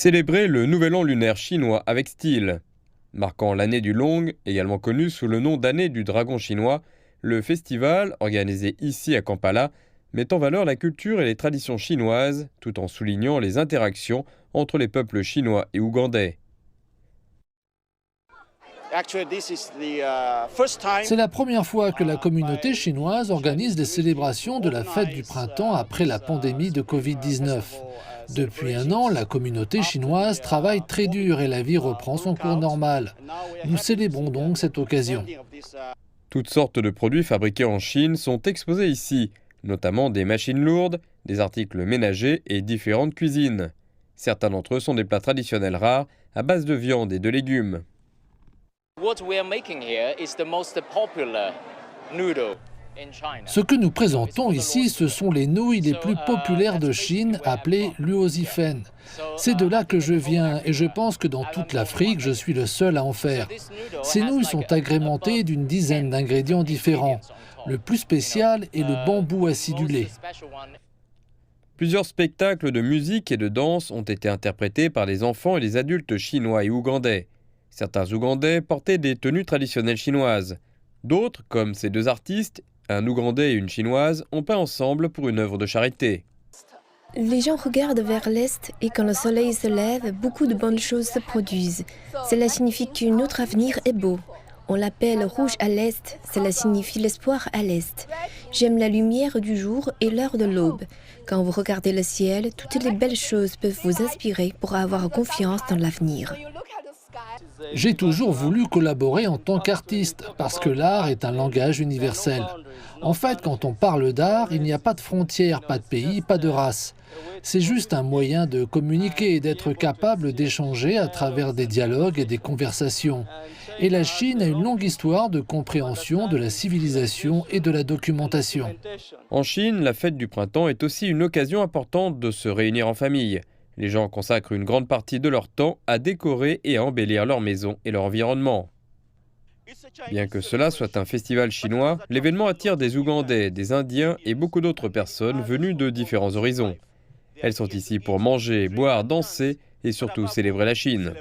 Célébrer le nouvel an lunaire chinois avec style. Marquant l'année du Long, également connu sous le nom d'année du dragon chinois, le festival, organisé ici à Kampala, met en valeur la culture et les traditions chinoises, tout en soulignant les interactions entre les peuples chinois et ougandais. C'est la première fois que la communauté chinoise organise les célébrations de la fête du printemps après la pandémie de Covid-19. Depuis un an, la communauté chinoise travaille très dur et la vie reprend son cours normal. Nous célébrons donc cette occasion. Toutes sortes de produits fabriqués en Chine sont exposés ici, notamment des machines lourdes, des articles ménagers et différentes cuisines. Certains d'entre eux sont des plats traditionnels rares à base de viande et de légumes. Ce que nous présentons ici, ce sont les nouilles les plus populaires de Chine, appelées luozifen. C'est de là que je viens et je pense que dans toute l'Afrique, je suis le seul à en faire. Ces nouilles sont agrémentées d'une dizaine d'ingrédients différents. Le plus spécial est le bambou acidulé. Plusieurs spectacles de musique et de danse ont été interprétés par les enfants et les adultes chinois et ougandais. Certains Ougandais portaient des tenues traditionnelles chinoises. D'autres, comme ces deux artistes, un Ougandais et une Chinoise, ont peint ensemble pour une œuvre de charité. Les gens regardent vers l'Est et quand le soleil se lève, beaucoup de bonnes choses se produisent. Cela signifie que notre avenir est beau. On l'appelle rouge à l'Est, cela signifie l'espoir à l'Est. J'aime la lumière du jour et l'heure de l'aube. Quand vous regardez le ciel, toutes les belles choses peuvent vous inspirer pour avoir confiance dans l'avenir. J'ai toujours voulu collaborer en tant qu'artiste, parce que l'art est un langage universel. En fait, quand on parle d'art, il n'y a pas de frontières, pas de pays, pas de race. C'est juste un moyen de communiquer et d'être capable d'échanger à travers des dialogues et des conversations. Et la Chine a une longue histoire de compréhension de la civilisation et de la documentation. En Chine, la fête du printemps est aussi une occasion importante de se réunir en famille. Les gens consacrent une grande partie de leur temps à décorer et à embellir leur maison et leur environnement. Bien que cela soit un festival chinois, l'événement attire des Ougandais, des Indiens et beaucoup d'autres personnes venues de différents horizons. Elles sont ici pour manger, boire, danser et surtout célébrer la Chine.